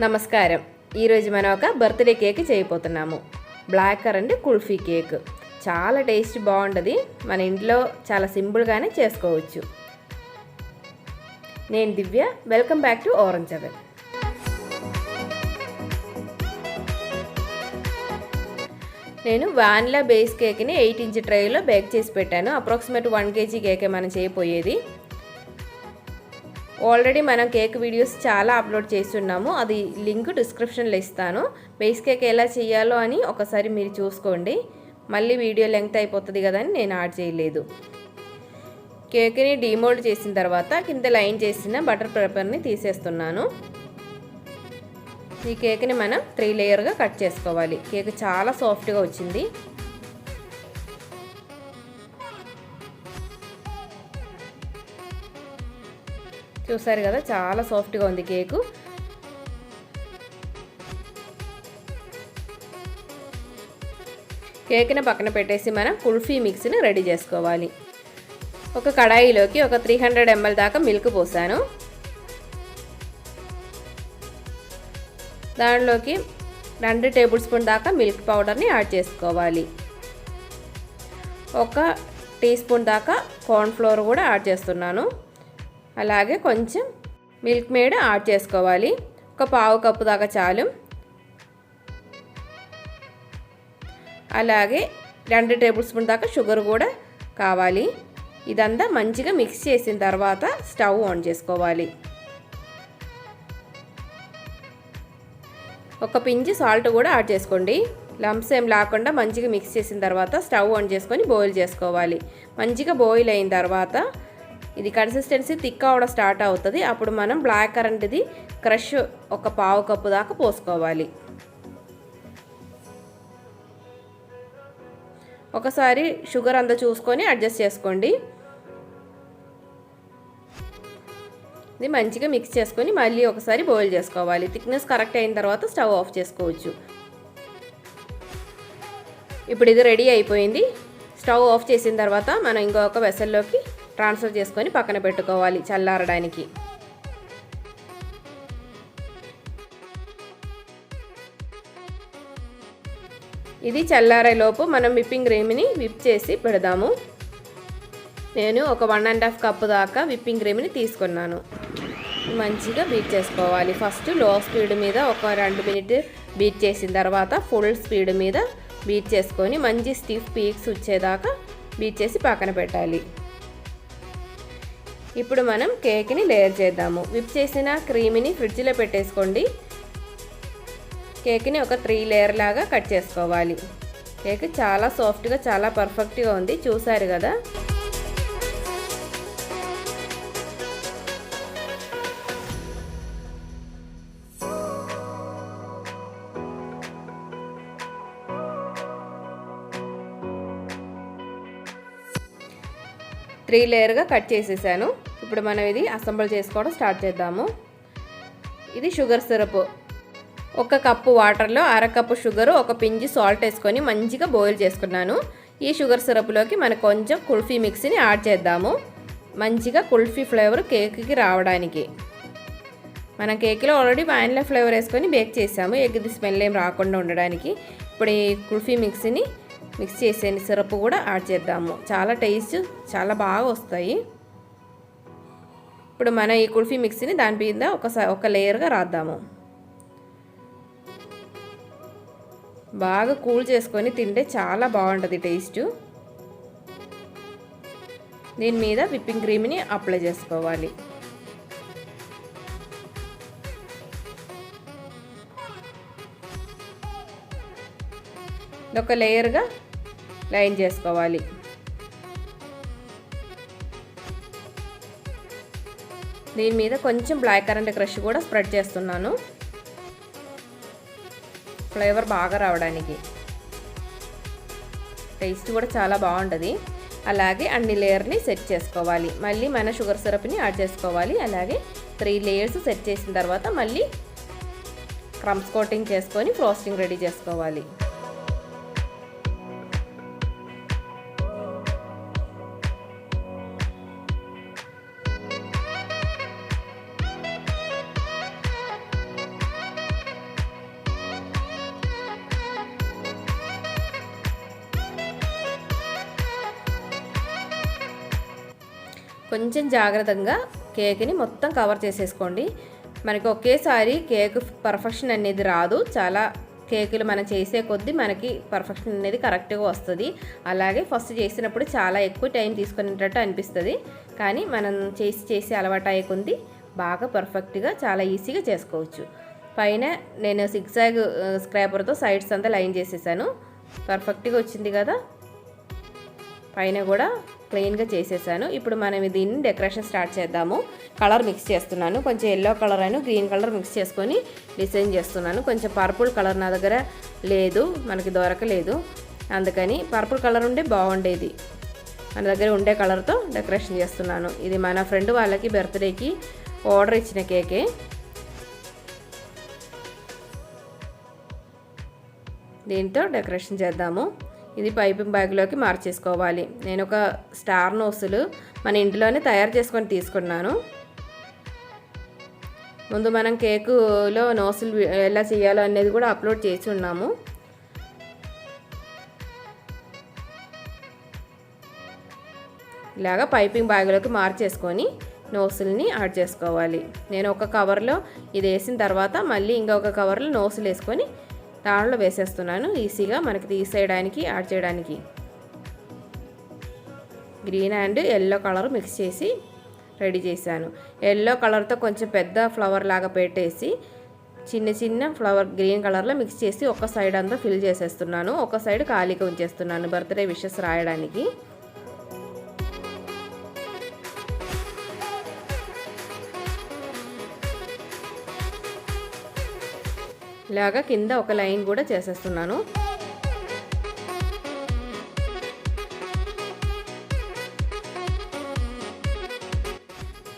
నమస్కారం. ఈరోజు మనం ఒక బర్త్డే కేక్ చేయబోతున్నాము. బ్లాక్ కరెంట్ కుల్ఫీ కేక్ చాలా టేస్ట్ బాగుంటుంది. మన ఇంట్లో చాలా సింపుల్గానే చేసుకోవచ్చు. నేను Divya. Welcome back to orange oven. నేను వానిలా బేస్ కేక్ని 8 ఇంచ్ ట్రేలో బేక్ చేసి పెట్టాను. అప్రాక్సిమేట్ 1 kg కేకే మనం చేయబోయేది. ఆల్రెడీ మనం కేక్ వీడియోస్ చాలా అప్లోడ్ చేస్తున్నాము. అది లింక్ డిస్క్రిప్షన్లో ఇస్తాను. బేస్ కేక్ ఎలా చేయాలో అని ఒకసారి మీరు చూసుకోండి. మళ్ళీ వీడియో లెంగ్త్ అయిపోతుంది కదా అని నేను యాడ్ చేయలేదు. కేక్ని డీమోల్డ్ చేసిన తర్వాత కింద లైన్ చేసిన బటర్ పేపర్ని తీసేస్తున్నాను. ఈ కేక్ని మనం 3 లేయర్గా కట్ చేసుకోవాలి. కేక్ చాలా సాఫ్ట్గా వచ్చింది. చూసారు కదా, చాలా సాఫ్ట్గా ఉంది కేకు. కేక్ని పక్కన పెట్టేసి మనం కుల్ఫీ మిక్స్ని రెడీ చేసుకోవాలి. ఒక కడాయిలోకి ఒక 300 ml దాకా మిల్క్ పోసాను. దానిలోకి 2 టేబుల్ స్పూన్ దాకా మిల్క్ పౌడర్ని యాడ్ చేసుకోవాలి. 1 టీ స్పూన్ దాకా కార్న్ ఫ్లోర్ కూడా యాడ్ చేస్తున్నాను. అలాగే కొంచెం మిల్క్ మేడ్ యాడ్ చేసుకోవాలి. ఒక పావు కప్పు దాకా చాలు. అలాగే 2 టేబుల్ స్పూన్ దాకా షుగర్ కూడా కావాలి. ఇదంతా మంచిగా మిక్స్ చేసిన తర్వాత స్టవ్ ఆన్ చేసుకోవాలి. ఒక పించ్ సాల్ట్ కూడా యాడ్ చేసుకోండి. లంప్స్ ఏం లేకుండా మంచిగా మిక్స్ చేసిన తర్వాత స్టవ్ ఆన్ చేసుకొని బాయిల్ చేసుకోవాలి. మంచిగా బాయిల్ అయిన తర్వాత ఇది కన్సిస్టెన్సీ థిక్ అవడం స్టార్ట్ అవుతుంది. అప్పుడు మనం బ్లాక్ కరెంట్ది క్రష్ ఒక పావు కప్పు దాకా పోసుకోవాలి. ఒకసారి షుగర్ అంతా చూసుకొని అడ్జస్ట్ చేసుకోండి. ఇది మంచిగా మిక్స్ చేసుకొని మళ్ళీ ఒకసారి బాయిల్ చేసుకోవాలి. థిక్నెస్ కరెక్ట్ అయిన తర్వాత స్టవ్ ఆఫ్ చేసుకోవచ్చు. ఇప్పుడు ఇది రెడీ అయిపోయింది. స్టవ్ ఆఫ్ చేసిన తర్వాత మనం ఇంకొక వెసల్లోకి ట్రాన్స్ఫర్ చేసుకొని పక్కన పెట్టుకోవాలి చల్లారడానికి. ఇది చల్లారేలోపు మనం విప్పింగ్ క్రీమ్ని విప్ చేసి పెడదాము. నేను ఒక 1.5 కప్పు దాకా విప్పింగ్ క్రీమ్ని తీసుకున్నాను. మంచిగా బీట్ చేసుకోవాలి. ఫస్ట్ లో స్పీడ్ మీద ఒక 2 మినిట్ బీట్ చేసిన తర్వాత ఫుల్ స్పీడ్ మీద బీట్ చేసుకొని మంచి స్టిఫ్ పీక్స్ వచ్చేదాకా బీట్ చేసి పక్కన పెట్టాలి. ఇప్పుడు మనం కేక్ని లేయర్ చేద్దాము. విప్ చేసిన క్రీమ్ని ఫ్రిడ్జ్లో పెట్టేసుకోండి. కేక్ని ఒక 3 లేయర్ లాగా కట్ చేసుకోవాలి. కేక్ చాలా సాఫ్ట్గా చాలా పర్ఫెక్ట్గా ఉంది. చూసారు కదా. త్రీ లేయర్గా కట్ చేసేసాను. ఇప్పుడు మనం ఇది అసెంబుల్ చేసుకోవడం స్టార్ట్ చేద్దాము. ఇది షుగర్ సిరప్. 1 కప్పు వాటర్లో 1/2 కప్పు షుగర్, 1 పించ్ సాల్ట్ వేసుకొని మంచిగా బాయిల్ చేసుకున్నాను. ఈ షుగర్ సిరప్లోకి మనం కొంచెం కుల్ఫీ మిక్స్ని యాడ్ చేద్దాము. మంచిగా కుల్ఫీ ఫ్లేవర్ కేక్కి రావడానికి. మనం కేక్లో ఆల్రెడీ వానిలా ఫ్లేవర్ వేసుకొని బేక్ చేసాము. ఎగ్ది స్మెల్ ఏం రాకుండా ఉండడానికి. ఇప్పుడు ఈ కుల్ఫీ మిక్స్ని మిక్స్ చేసే సిరప్ కూడా యాడ్ చేద్దాము. చాలా టేస్ట్ చాలా బాగా వస్తాయి. ఇప్పుడు మనం ఈ కుల్ఫీ మిక్స్ని దాని మీద ఒక లేయర్గా రాద్దాము. బాగా కూల్ చేసుకొని తింటే చాలా బాగుంటుంది టేస్ట్. దీని మీద విప్పింగ్ క్రీమ్ని అప్లై చేసుకోవాలి. ఒక లేయర్గా లైన్ చేసుకోవాలి. దీని మీద కొంచెం బ్లాక్ కరెంట్ క్రష్ కూడా స్ప్రెడ్ చేస్తున్నాను, ఫ్లేవర్ బాగా రావడానికి. టేస్ట్ కూడా చాలా బాగుంటుంది. అలాగే అన్ని లేయర్ని సెట్ చేసుకోవాలి. మళ్ళీ మన షుగర్ సిరప్ని యాడ్ చేసుకోవాలి. అలాగే 3 లేయర్స్ సెట్ చేసిన తర్వాత మళ్ళీ క్రమ్స్ కోటింగ్ చేసుకొని ఫ్రోస్టింగ్ రెడీ చేసుకోవాలి. కొంచెం జాగ్రత్తగా కేక్ని మొత్తం కవర్ చేసేసుకోండి. మనకి ఒకేసారి కేక్ పర్ఫెక్షన్ అనేది రాదు. చాలా కేకులు మనం చేసే కొద్దీ మనకి పర్ఫెక్షన్ అనేది కరెక్ట్గా వస్తుంది. అలాగే ఫస్ట్ చేసినప్పుడు చాలా ఎక్కువ టైం తీసుకునేటట్టు అనిపిస్తుంది. కానీ మనం చేసి అలవాటు అయ్యే కొద్దీ బాగా పర్ఫెక్ట్గా చాలా ఈజీగా చేసుకోవచ్చు. పైన నేను సిగ్జాగ్ స్క్రాపర్తో సైడ్స్ అంతా లైన్ చేసేసాను. పర్ఫెక్ట్గా వచ్చింది కదా. పైన కూడా క్లీన్గా చేసేసాను. ఇప్పుడు మనం దీన్ని డెకరేషన్ స్టార్ట్ చేద్దాము. కలర్ మిక్స్ చేస్తున్నాను. కొంచెం ఎల్లో కలర్ అయినా గ్రీన్ కలర్ మిక్స్ చేసుకొని డిజైన్ చేస్తున్నాను. కొంచెం పర్పుల్ కలర్ నా దగ్గర లేదు, మనకి దొరకలేదు. అందుకని పర్పుల్ కలర్ ఉంటే బాగుండేది. మన దగ్గర ఉండే కలర్తో డెకరేషన్ చేస్తున్నాను. ఇది మన ఫ్రెండ్ వాళ్ళకి బర్త్డేకి ఆర్డర్ ఇచ్చిన కేకే. దీంతో డెకరేషన్ చేద్దాము. ఇది పైపింగ్ బ్యాగ్లోకి మార్చేసుకోవాలి. నేను ఒక స్టార్ నోసులు మన ఇంట్లోనే తయారు చేసుకొని తీసుకున్నాను. ముందు మనం కేకులో నోసులు ఎలా చేయాలో అనేది కూడా అప్లోడ్ చేసి ఉన్నాము. ఇలాగా పైపింగ్ బ్యాగ్లోకి మార్చేసుకొని నోసుల్ని యాడ్ చేసుకోవాలి. నేను ఒక కవర్లో ఇది వేసిన తర్వాత మళ్ళీ ఇంకొక కవర్లో నోసులు వేసుకొని దాంట్లో వేసేస్తున్నాను. ఈజీగా మనకి తీసేయడానికి యాడ్ చేయడానికి. Green and yellow colour mix చేసి రెడీ చేశాను. ఎల్లో కలర్తో కొంచెం పెద్ద ఫ్లవర్ లాగా పెట్టేసి చిన్న చిన్న ఫ్లవర్ గ్రీన్ కలర్లో మిక్స్ చేసి ఒక సైడ్ అంతా ఫిల్ చేసేస్తున్నాను. ఒక సైడ్ ఖాళీగా ఉంచేస్తున్నాను బర్త్డే విషెస్ రాయడానికి. ఇలాగా కింద ఒక లైన్ కూడా చేసేస్తున్నాను.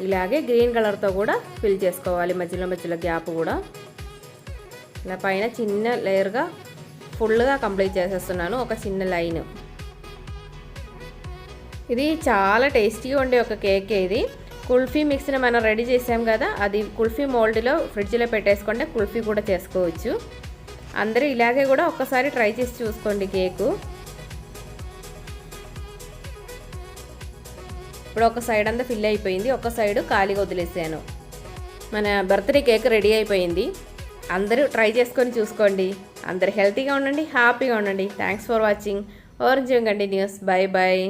ఇలాగే గ్రీన్ కలర్తో కూడా ఫిల్ చేసుకోవాలి. మధ్యలో గ్యాప్ కూడా ఇలా పైన చిన్న లేయర్గా ఫుల్గా కంప్లీట్ చేసేస్తున్నాను. ఒక చిన్న లైన్. ఇది చాలా టేస్టీగా ఉండే ఒక కేక్. ఇది కుల్ఫీ మిక్స్ని మనం రెడీ చేసాం కదా, అది కుల్ఫీ మోల్డ్లో ఫ్రిడ్జ్లో పెట్టేసుకుంటే కుల్ఫీ కూడా చేసుకోవచ్చు. అందరూ ఇలాగే కూడా ఒక్కసారి ట్రై చేసి చూసుకోండి కేకు. ఇప్పుడు ఒక సైడ్ అంతా ఫిల్ అయిపోయింది, ఒక సైడ్ ఖాళీగా వదిలేసాను. మన బర్త్డే కేక్ రెడీ అయిపోయింది. అందరూ ట్రై చేసుకొని చూసుకోండి. అందరూ హెల్తీగా ఉండండి, హ్యాపీగా ఉండండి. Thanks for watching. Orange continues. Bye bye.